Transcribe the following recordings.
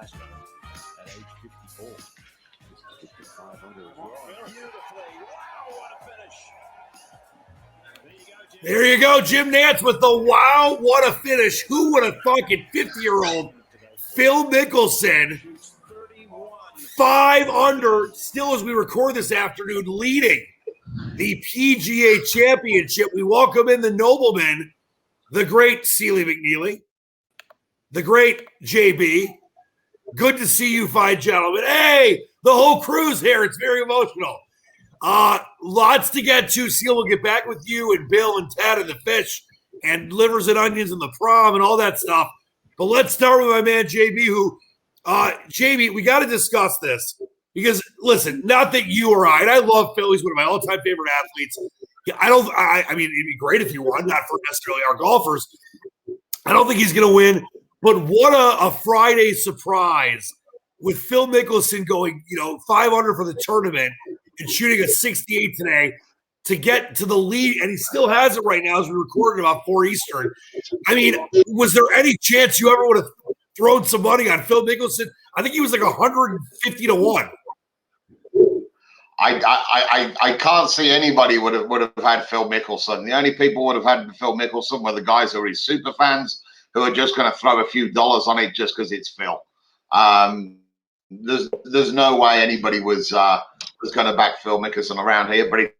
Glasgow at age 54. 55 under as well. Beautifully. Wow, what a finish. There you go, Jim Nantz with the wow, what a finish. Who would have thought at 50-year-old Phil Mickelson, 5 under, still as we record this afternoon, leading the PGA Championship. We welcome in the nobleman, the great Sealy McNeely, the great JB. Good to see you fine gentlemen. Hey, the whole crew's here. It's very emotional. Lots to get to. Seal will get back with you and Bill and Ted and the fish and livers and onions and the prom and all that stuff. But let's start with my man JB, who JB, we got to discuss this because listen, not that you or I, and I love Phil, he's one of my all-time favorite athletes. I mean, it'd be great if he won, not for necessarily our golfers. I don't think he's going to win, but what a Friday surprise with Phil Mickelson going, 5 under for the tournament and shooting a 68 today to get to the lead, and he still has it right now as we recorded about 4 Eastern. I mean, was there any chance you ever would have thrown some money on Phil Mickelson? I think he was like 150 to 1. I can't see anybody would have had Phil Mickelson. The only people would have had Phil Mickelson were the guys who are his super fans who are just going to throw a few dollars on it just because it's Phil. There's no way anybody was going to back Phil Mickelson around here, but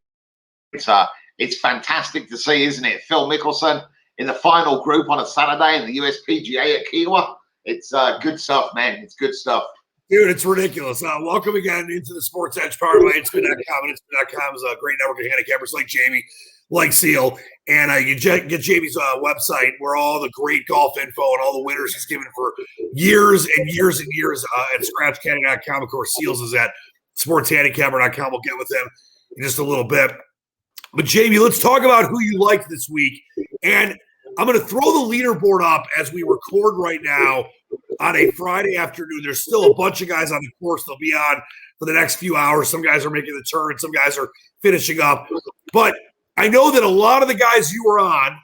it's fantastic to see, isn't it? Phil Mickelson in the final group on a Saturday in the US PGA at Kiowa. It's good stuff, man. It's good stuff. Dude, it's ridiculous. Welcome again into the SportSedge powered by Inspin.com. And Inspin.com is a great network of handicappers like Jamie, like Seal. And you get Jamie's website where all the great golf info and all the winners he's given for years and years and years at ScratchCaddy.com. Of course, Seals is at SportsHandicapper.com. We'll get with him in just a little bit. But, Jamie, let's talk about who you like this week. And I'm going to throw the leaderboard up as we record right now on a Friday afternoon. There's still a bunch of guys on the course. They'll be on for the next few hours. Some guys are making the turn. Some guys are finishing up. But I know that a lot of the guys you were on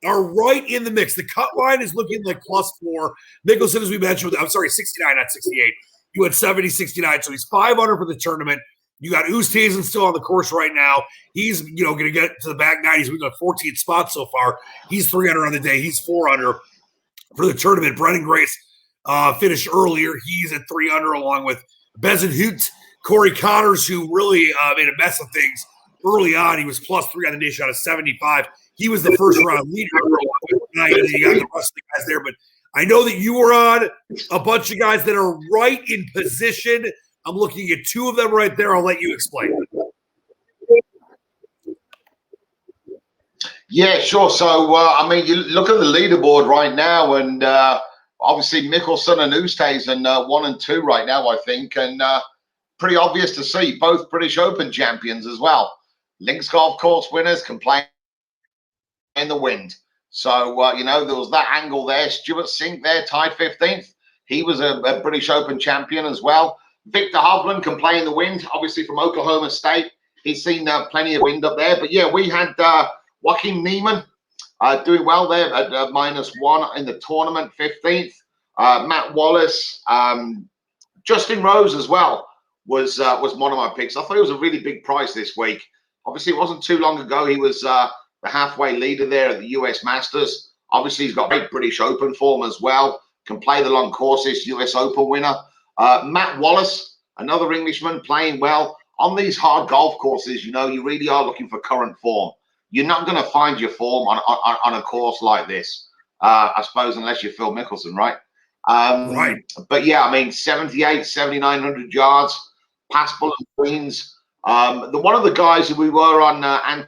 are right in the mix. The cut line is looking like +4. Mickelson, as we mentioned, 69, not 68. You had 70, 69. So he's 5 under for the tournament. You got Oosthuizen still on the course right now. He's, going to get to the back 90s. We've got 14 spots so far. He's 3 under on the day. He's 4 under for the tournament. Brendan Grace finished earlier. He's at 3 under along with Bezen Hoot, Corey Connors, who really made a mess of things early on. He was +3 on the day, shot a 75. He was the first round leader. You got the rest of the guys there, but I know that you were on a bunch of guys that are right in position. I'm looking at 2 of them right there. I'll let you explain. Yeah, sure. So, you look at the leaderboard right now, and obviously Mickelson and Oosthuizen 1 and 2 right now, I think, and pretty obvious to see both British Open champions as well. Links golf course winners can play in the wind. So, there was that angle there. Stuart Sink there, tied 15th. He was a British Open champion as well. Victor Hovland can play in the wind, obviously from Oklahoma State. He's seen plenty of wind up there. But, yeah, we had Joaquin Niemann doing well there at -1 in the tournament, 15th. Matt Wallace, Justin Rose as well was one of my picks. I thought it was a really big price this week. Obviously, it wasn't too long ago. He was the halfway leader there at the US Masters. Obviously, he's got great British Open form as well. Can play the long courses, US Open winner. Matt Wallace, another Englishman, playing well. On these hard golf courses, you really are looking for current form. You're not going to find your form on a course like this, I suppose, unless you're Phil Mickelson, right? Right. But, yeah, 78, 7,900 yards, passable and greens. One of the guys who we were on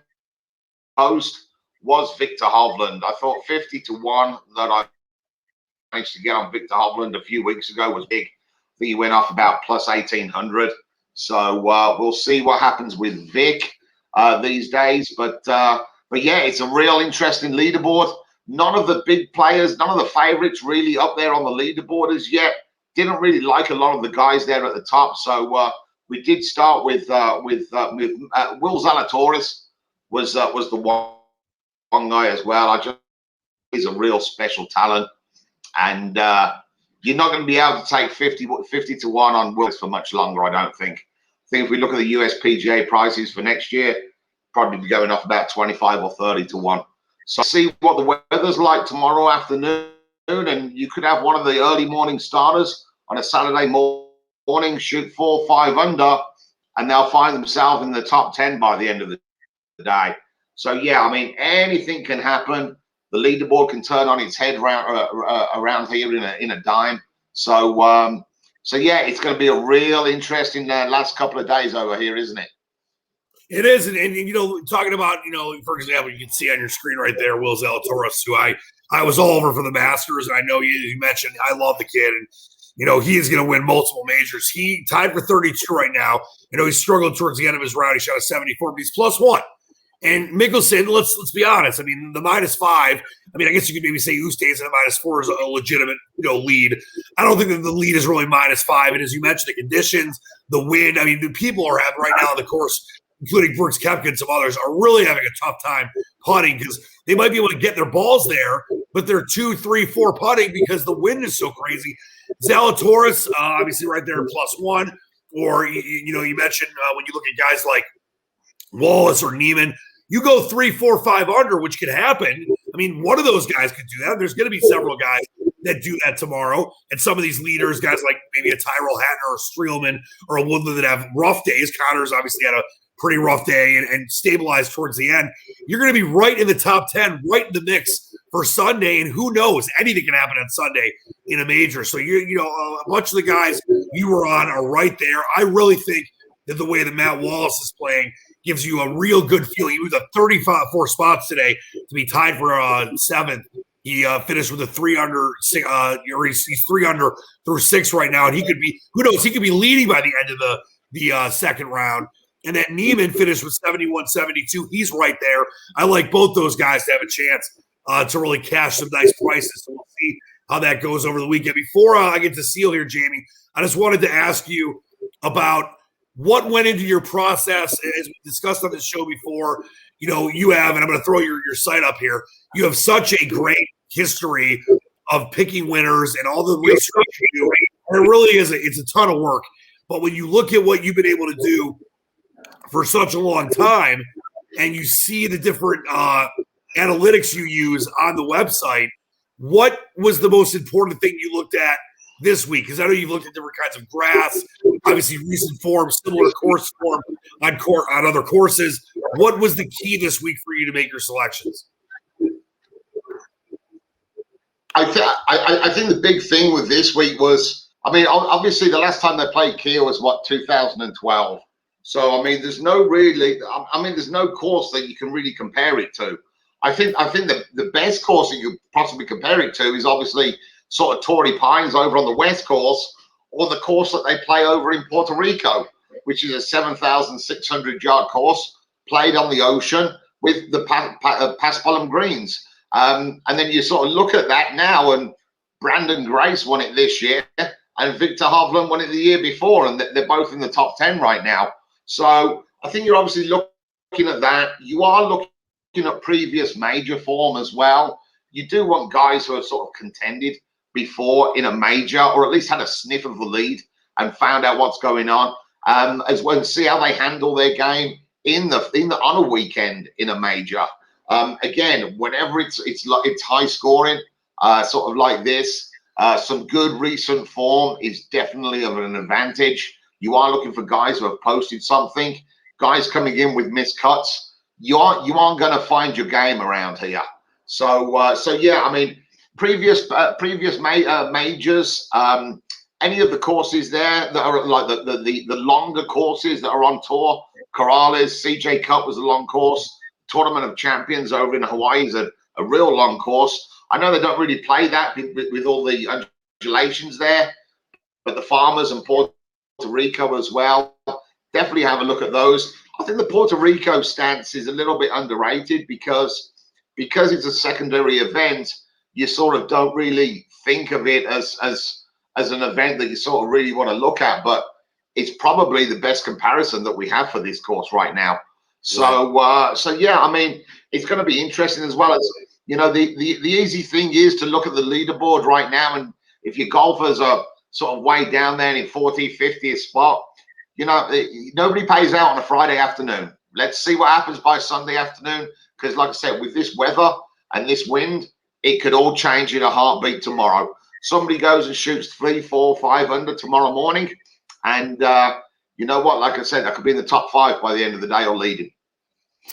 post was Victor Hovland. I thought 50 to 1 that I managed to get on Victor Hovland a few weeks ago was big. I think he went off about +1,800. So we'll see what happens with Vic these days. But yeah, it's a real interesting leaderboard. None of the big players, none of the favorites really up there on the leaderboard as yet. Didn't really like a lot of the guys there at the top. So we did start with Will Zalatoris was the one guy as well. He's a real special talent. And you're not going to be able to take 50 to 1 on Willis for much longer, I don't think. I think if we look at the US PGA prices for next year, probably be going off about 25 or 30 to 1. So see what the weather's like tomorrow afternoon, and you could have one of the early morning starters on a Saturday morning, shoot 4 or 5 under, and they'll find themselves in the top 10 by the end of the day. So yeah, I mean, anything can happen. The leaderboard can turn on its head around here in a dime. So so yeah, it's going to be a real interesting last couple of days over here, isn't it? It is, and you know, talking about, you know, for example, you can see on your screen right there, Will Zalatoris, who I was all over for the Masters, and I know you mentioned I love the kid, and you know he is going to win multiple majors. He tied for 32 right now. You know, he struggled towards the end of his round. He shot a 74, but he's +1. And Mickelson, let's be honest. I mean, the -5. I mean, I guess you could maybe say Oosthuizen at -4 is a legitimate, you know, lead. I don't think that the lead is really -5. And as you mentioned, the conditions, the wind. I mean, the people are having right now on the course, including Brooks Koepka and some others, are really having a tough time putting because they might be able to get their balls there, but they're 2, 3, 4 putting because the wind is so crazy. Zalatoris, obviously, right there +1. Or you know, you mentioned when you look at guys like Wallace or Neiman. You go 3, 4, 5 under, which could happen. I mean, one of those guys could do that. There's going to be several guys that do that tomorrow. And some of these leaders, guys like maybe a Tyrell Hatton or a Streelman or a Woodland that have rough days. Connor's obviously had a pretty rough day and stabilized towards the end. You're going to be right in the top 10, right in the mix for Sunday. And who knows? Anything can happen on Sunday in a major. So, you know, a bunch of the guys you were on are right there. I really think that the way that Matt Wallace is playing gives you a real good feeling. He was at 34 spots today to be tied for 7th. He finished with a 3 under. He's 3 under through 6 right now, and he could be. Who knows? He could be leading by the end of the second round. And then Neiman finished with 71, 72. He's right there. I like both those guys to have a chance to really cash some nice prices. So we'll see how that goes over the weekend. Before I get to Seal here, Jamie, I just wanted to ask you about what went into your process. As we discussed on this show before, you know, you have, and I'm going to throw your site up here, you have such a great history of picking winners and all the research you do. And it really is, it's a ton of work. But when you look at what you've been able to do for such a long time, and you see the different analytics you use on the website, what was the most important thing you looked at this week? Because I know you've looked at different kinds of grass, obviously recent form, similar course form on other courses. What was the key this week for you to make your selections? I think the big thing with this week was, I mean, obviously the last time they played Kiel was 2012. So I mean, there's no course that you can really compare it to. I think the best course that you could possibly compare it to is obviously sort of Torrey Pines over on the West Course, or the course that they play over in Puerto Rico, which is a 7,600-yard course played on the ocean with the Paspalum greens. And then you sort of look at that now, and Brandon Grace won it this year, and Victor Hovland won it the year before, and they're both in the top 10 right now. So I think you're obviously looking at that. You are looking at previous major form as well. You do want guys who are sort of contended before in a major, or at least had a sniff of the lead and found out what's going on, as well, and see how they handle their game on a weekend in a major. Again, whenever it's high scoring, sort of like this, some good recent form is definitely of an advantage. You are looking for guys who have posted something, guys coming in with missed cuts. You aren't going to find your game around here. So yeah, I mean, previous majors, any of the courses there that are like the longer courses that are on tour, Corrales, CJ Cup was a long course. Tournament of Champions over in Hawaii is a real long course. I know they don't really play that with all the undulations there, but the Farmers and Puerto Rico as well, definitely have a look at those. I think the Puerto Rico stance is a little bit underrated because it's a secondary event. You sort of don't really think of it as an event that you sort of really want to look at, but it's probably the best comparison that we have for this course right now. So so yeah, I mean, it's going to be interesting, as well as, you know, the easy thing is to look at the leaderboard right now if your golfers are sort of way down there in 40th, 50th spot, nobody pays out on a Friday afternoon. Let's see what happens by Sunday afternoon, because like I said, with this weather and this wind, it could all change in a heartbeat tomorrow. Somebody goes and shoots 3, 4, 5 under tomorrow morning, and you know what? Like I said, that could be in the top 5 by the end of the day or leading.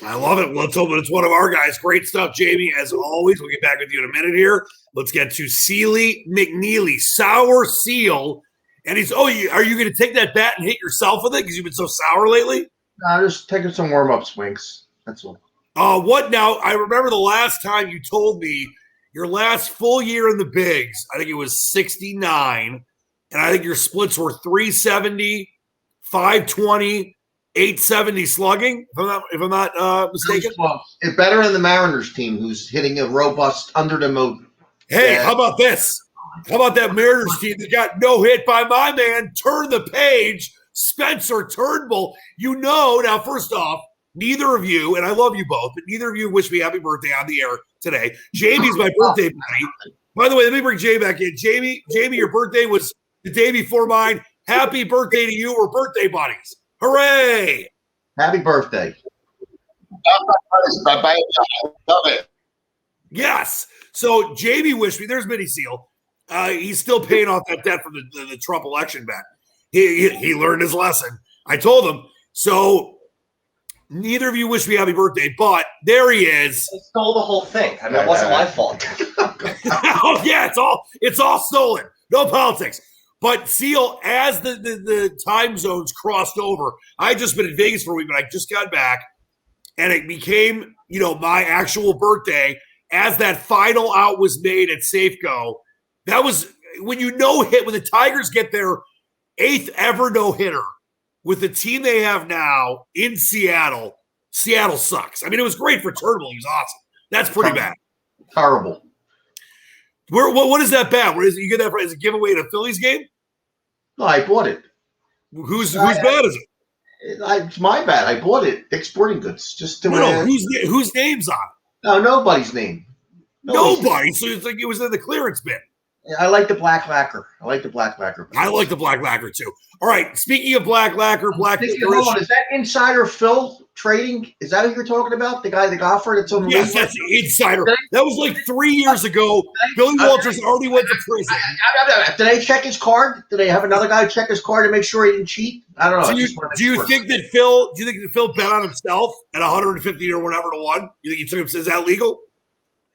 I love it. Let's hope it's one of our guys. Great stuff, Jamie. As always, we'll get back with you in a minute here. Let's get to Sealy McNeely, Sour Seal. And he's, are you going to take that bat and hit yourself with it because you've been so sour lately? No, just taking some warm-up swings. That's all. What now? I remember the last time you told me your last full year in the bigs, I think it was 69, and I think your splits were 370, 520, 870 slugging, if I'm not mistaken. It's better than the Mariners team, who's hitting a robust under the mode. Hey, how about this? How about that Mariners team that got no hit by my man? Turn the page, Spencer Turnbull. Now, first off, neither of you, and I love you both, but neither of you wish me happy birthday on the air today. Jamie's my birthday buddy. By the way, let me bring Jay back in. Jamie, your birthday was the day before mine. Happy birthday to you. We're birthday buddies. Hooray! Happy birthday. Love it. Yes. So Jamie wished me. There's Mini Seal. He's still paying off that debt from the Trump election back. He learned his lesson. I told him. So neither of you wish me happy birthday, but there he is. I stole the whole thing. I mean, it wasn't my fault. Oh yeah, it's all stolen. No politics. But Seal, as the time zones crossed over, I just been in Vegas for a week, but I just got back, and it became, my actual birthday as that final out was made at Safeco. That was when when the Tigers get their 8th ever no-hitter with the team they have now in Seattle. Seattle sucks. I mean, it was great for Turnbull. He was awesome. That's pretty bad. Terrible. What is that bad? What is it? You get that as a giveaway at a Phillies game? No, I bought it. Whose bad is it? It's my bad. I bought it. Dick's Sporting Goods. Just to whose name's on it? No, nobody's name. Nobody. So it's like it was in the clearance bin. I like the black lacquer. I like the black lacquer too. All right. Speaking of black lacquer, hold on. Is that Insider Phil trading? Is that who you're talking about? The guy, the golfer that's on the Yes, that's Insider. That was like 3 years ago. Billy Walters already went to prison. Did they check his card? Did they have another guy check his card to make sure he didn't cheat? I don't know. Do you think that Phil bet on himself at 150 or whatever to 1? You think he took him? Is that legal?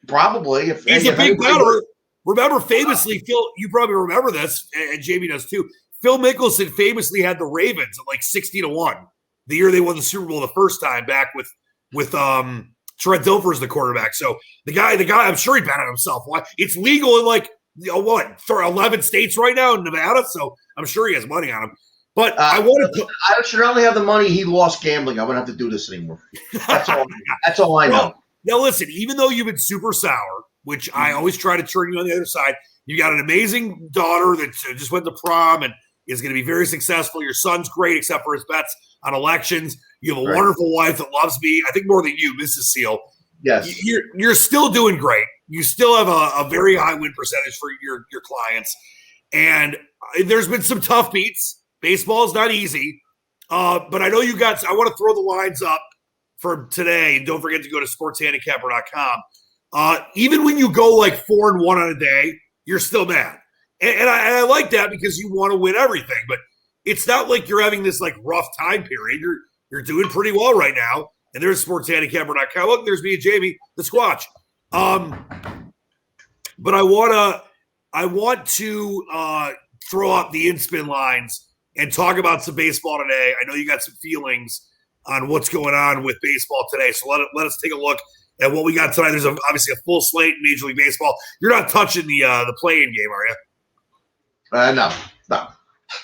Probably. He's a big bettor. Remember, famously, Phil, you probably remember this, and Jamie does too. Phil Mickelson famously had the Ravens at like 60-1 the year they won the Super Bowl the first time, back with Trent Dilfer as the quarterback. So the guy, I'm sure he bet on himself. Why? It's legal in like 11 states right now in Nevada, so I'm sure he has money on him. But I should only have the money he lost gambling. I wouldn't have to do this anymore. That's all I know. Now listen, even though you've been super sour, which I always try to turn you on the other side, you got an amazing daughter that just went to prom and is going to be very successful. Your son's great, except for his bets on elections. You have a wonderful wife that loves me, I think more than you, Mrs. Seal. Yes. You're still doing great. You still have a very high win percentage for your clients. And there's been some tough beats. Baseball is not easy. But I know I want to throw the lines up for today. And don't forget to go to sportshandicapper.com. Even when you go like 4-1 on a day, you're still mad. And I like that because you want to win everything. But it's not like you're having this like rough time period. You're doing pretty well right now. And there's sportshandicapper.com. Look, there's me and Jamie, the Squatch. But I want to throw up the in-spin lines and talk about some baseball today. I know you got some feelings on what's going on with baseball today. So let us take a look at what we got tonight. There's obviously a full slate in Major League Baseball. You're not touching the play-in game, are you? No.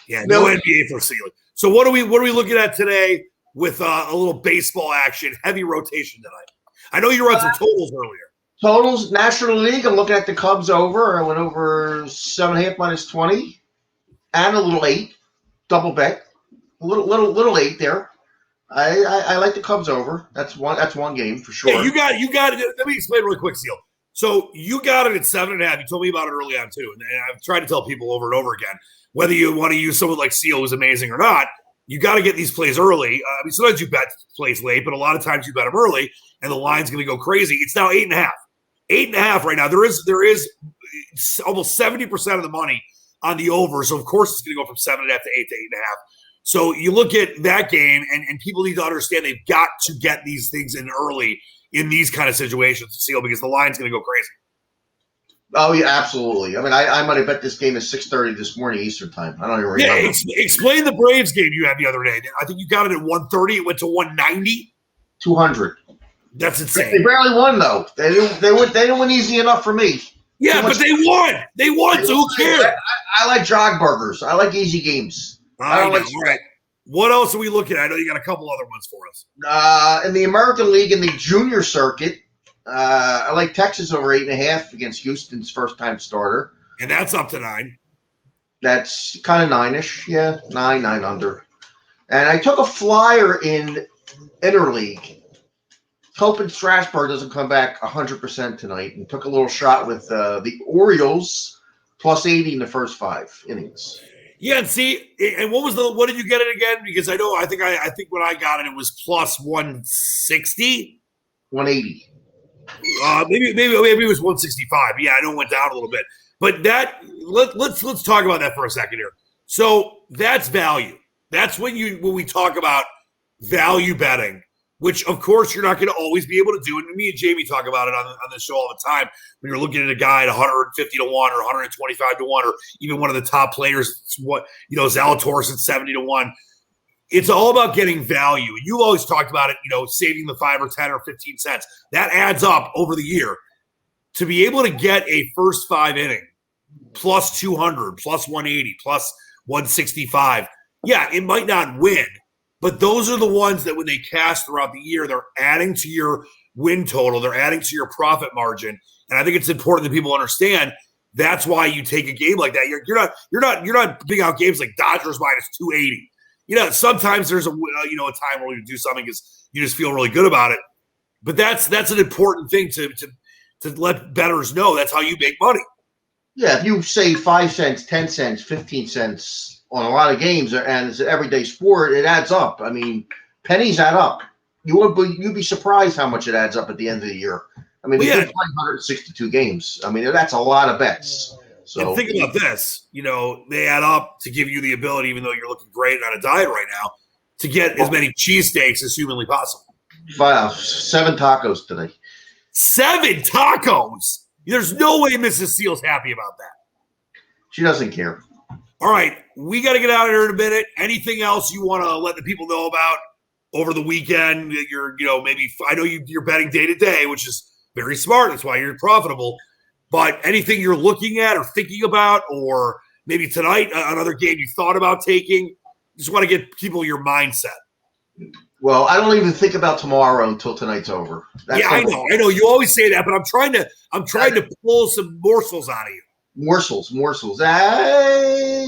Yeah, no NBA for Sealy. So what are we looking at today with a little baseball action, heavy rotation tonight? I know you run some totals earlier. Totals, National League. I'm looking at the Cubs over. I went over 7.5 minus 20, and a little 8, double bet, a little 8 there. I like the Cubs over. That's one game for sure. Yeah, you got it. Let me explain really quick, Seal. So you got it at 7.5. You told me about it early on too, and I've tried to tell people over and over again, whether you want to use someone like Seal, who's amazing or not, you got to get these plays early. I mean, sometimes you bet plays late, but a lot of times you bet them early, and the line's going to go crazy. It's now 8.5. 8.5 right now. There is almost 70% of the money on the over, so of course it's going to go from 7.5 to 8 to 8.5. So you look at that game, and people need to understand they've got to get these things in early in these kind of situations to Seal, because the line's going to go crazy. Oh, yeah, absolutely. I mean, I might have bet this game at 6:30 this morning Eastern time. I don't even remember. Yeah, explain the Braves game you had the other day. I think you got it at 130. It went to 190. 200. That's insane. They barely won, though. They didn't win easy enough for me. Yeah, but they won. They won, so who cares? I like jog burgers. I like easy games. I know. All right. What else are we looking at? I know you got a couple other ones for us. In the American League, in the junior circuit, I like Texas over 8.5 against Houston's first-time starter. And that's up to 9. That's kind of 9-ish. Yeah, 9 under. And I took a flyer in Interleague, hoping Strasburg doesn't come back 100% tonight, and took a little shot with the Orioles plus 80 in the first 5 innings. Yeah, and see, and what did you get it again? Because I think when I got it was plus 160, 180. Maybe it was 165. Yeah, I know it went down a little bit, but let's talk about that for a second here. So that's value. That's when we talk about value betting, which of course you're not going to always be able to do. And me and Jamie talk about it on the show all the time. When you're looking at a guy at 150 to 1 or 125 to 1, or even one of the top players, Zalatoris at 70 to 1. It's all about getting value. You've always talked about it, saving the 5 or 10 or 15 cents. That adds up over the year. To be able to get a first 5 inning plus 200, plus 180, plus 165. Yeah, it might not win, but those are the ones that when they cast throughout the year, they're adding to your win total. They're adding to your profit margin. And I think it's important that people understand that's why you take a game like that. You're not big out games like Dodgers minus 280. Sometimes there's a time where you do something because you just feel really good about it. But that's an important thing to let bettors know. That's how you make money. Yeah, if you save 5 cents, 10 cents, 15 cents on a lot of games, and it's an everyday sport, it adds up. I mean, pennies add up. You'd be surprised how much it adds up at the end of the year. I mean, they did play 162 games. I mean, that's a lot of bets. So and think about this. They add up to give you the ability, even though you're looking great on a diet right now, to get as many cheesesteaks as humanly possible. 7 tacos today. 7 tacos? There's no way Mrs. Seal's happy about that. She doesn't care. All right, we got to get out of here in a minute. Anything else you want to let the people know about over the weekend? Maybe I know you're betting day to day, which is very smart. That's why you're profitable. But anything you're looking at or thinking about, or maybe tonight another game you thought about taking, just want to get people your mindset. Well, I don't even think about tomorrow until tonight's over. I know. You always say that, but I'm trying to pull some morsels out of you. Morsels.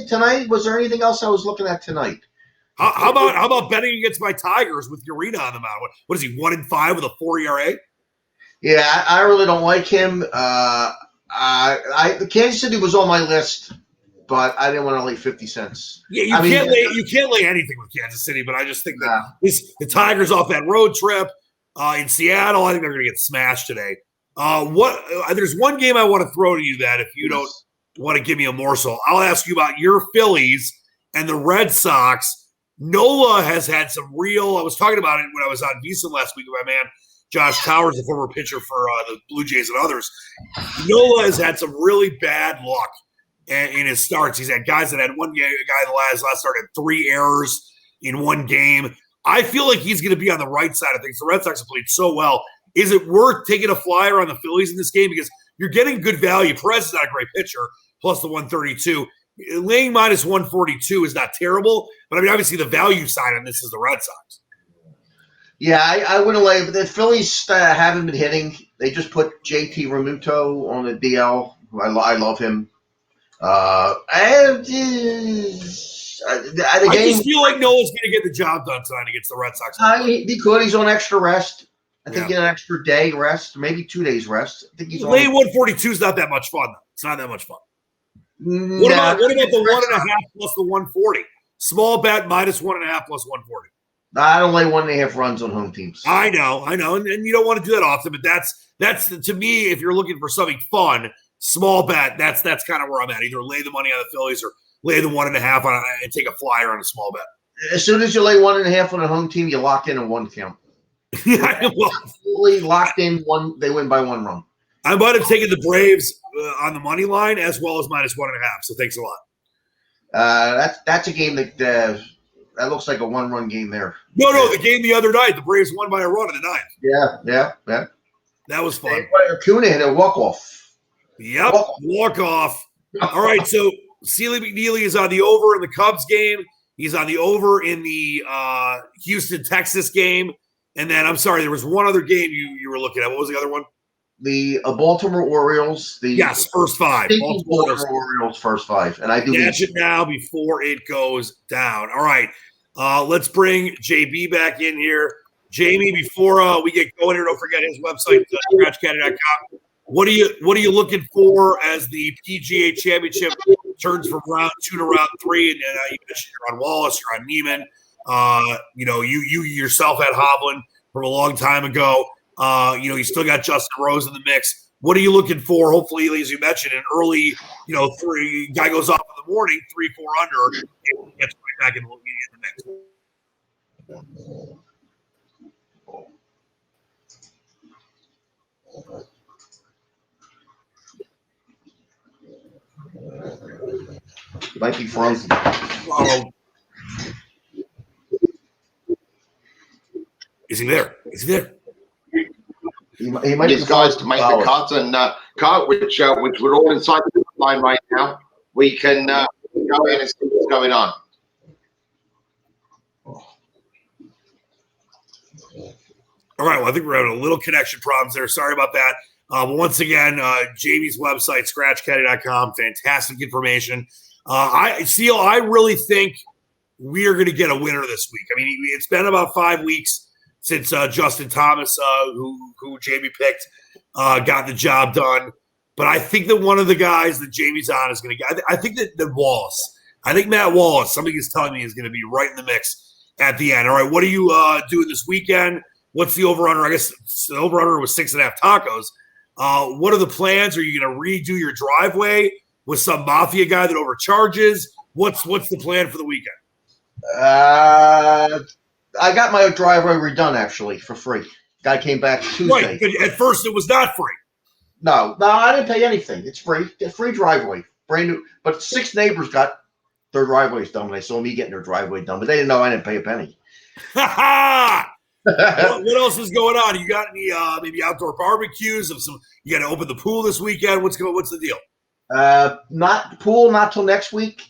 Tonight, was there anything else I was looking at tonight? How about betting against my Tigers with Urena on the mound? What is he, 1-5 with a 4 ERA? Yeah, I really don't like him. Kansas City was on my list, but I didn't want to lay 50 cents. Yeah, you can't lay anything with Kansas City, but I just think that the Tigers off that road trip in Seattle, I think they're going to get smashed today. There's one game I want to throw to you that if you don't want to give me a morsel, I'll ask you about your Phillies and the Red Sox. Nola has had some real – I was talking about it when I was on VSiN last week with my man Josh Towers, the former pitcher for the Blue Jays and others. Nola has had some really bad luck in his starts. He's had guys that had one game, a guy in the last start had 3 errors in one game. I feel like he's going to be on the right side of things. The Red Sox have played so well. Is it worth taking a flyer on the Phillies in this game? Because you're getting good value. Perez is not a great pitcher, plus the 132. Laying minus 142 is not terrible. But, I mean, obviously the value side on this is the Red Sox. Yeah, I wouldn't lay. But the Phillies haven't been hitting. They just put JT Realmuto on the DL. I love him. I just feel like Noah's going to get the job done tonight against the Red Sox. He could. He's on extra rest. I think get an extra day rest, maybe 2 days rest. I think he's lay 142 is not that much fun, though. It's not that much fun. What about the 1.5 plus the 140? Small bet minus 1.5 plus 140. I don't lay 1.5 runs on home teams. I know, and you don't want to do that often, but that's to me, if you're looking for something fun, small bet, that's kind of where I'm at. Either lay the money on the Phillies or lay the 1.5 on and take a flyer on a small bet. As soon as you lay 1.5 on a home team, you lock in a 1 count. Yeah, well, fully locked in one. They win by 1 run. I might have taken the Braves on the money line as well as minus 1.5. So thanks a lot. That's a game that looks like a 1-run game there. No, the game the other night, the Braves won by a run in the ninth. Yeah. That was fun. Acuna hit a walk-off. Yep, walk-off. All right, so Sealy McNeely is on the over in the Cubs game. He's on the over in the Houston-Texas game. And then, I'm sorry, there was one other game you were looking at. What was the other one? The Baltimore Orioles. Yes, first 5. Baltimore Orioles first 5. And I do catch it now before it goes down. All right, let's bring JB back in here. Jamie, before we get going here, don't forget his website, scratchcaddy.com. What are you looking for as the PGA Championship turns from round 2 to round 3? And you mentioned you're on Wallace, you're on Neiman. You yourself had Hovland from a long time ago. You still got Justin Rose in the mix. What are you looking for? Hopefully, as you mentioned, an early, 3 guy goes off in the morning, 3-4 under, and gets right back in the mix. Might be frozen. Is he there? He might these guys to make the cut and cut, which we're all inside the line right now. We can go in and see what's going on. All right. Well, I think we're having a little connection problems there. Sorry about that. But once again, Jamie's website, scratchcaddy.com, fantastic information. I really think we are going to get a winner this week. I mean, it's been about 5 weeks since Justin Thomas, who Jamie picked, got the job done. But I think that one of the guys that Jamie's on is going to get – I think that Wallace – I think Matt Wallace, something is telling me, is going to be right in the mix at the end. All right, what are you doing this weekend? What's the over-under? I guess the over-under was 6.5 tacos. What are the plans? Are you going to redo your driveway with some mafia guy that overcharges? What's the plan for the weekend? I got my driveway redone, actually, for free. Guy came back Tuesday. Right, but at first it was not free. No, I didn't pay anything. It's free. Free driveway. Brand new. But 6 neighbors got their driveways done when they saw me getting their driveway done. But they didn't know I didn't pay a penny. What else is going on? You got any maybe outdoor barbecues? You got to open the pool this weekend? What's the deal? Not till next week.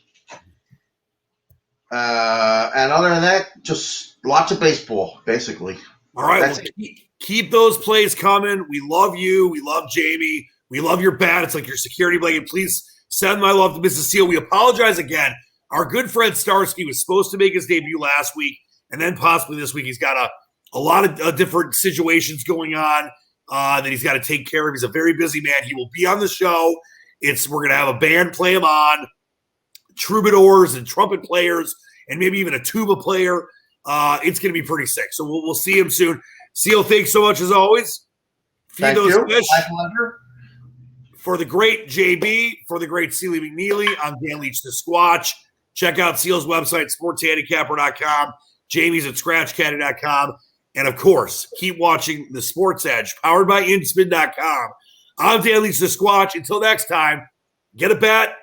And other than that, just lots of baseball, basically. All right. Well, keep those plays coming. We love you. We love Jamie. We love your bat. It's like your security blanket. Please send my love to Mrs. Seal. We apologize again. Our good friend Starsky was supposed to make his debut last week, and then possibly this week. He's got a lot of different situations going on that he's got to take care of. He's a very busy man. He will be on the show. We're going to have a band play him on, troubadours and trumpet players, and maybe even a tuba player. It's going to be pretty sick. So we'll see him soon. Seal, thanks so much as always. Thank you. Fish. My pleasure. For the great JB, for the great Sealy McNeely, I'm Dan Leach, the Squatch. Check out Seal's website, sportshandicapper.com. Jamie's at scratchcaddy.com. And, of course, keep watching the Sports Edge, powered by inspin.com. I'm Dan Leach, the Squatch. Until next time, get a bat,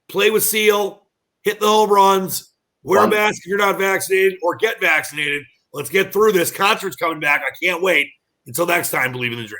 play with Seal, hit the home runs, wear a mask if you're not vaccinated, or get vaccinated. Let's get through this. Concert's coming back. I can't wait. Until next time, believe in the dream.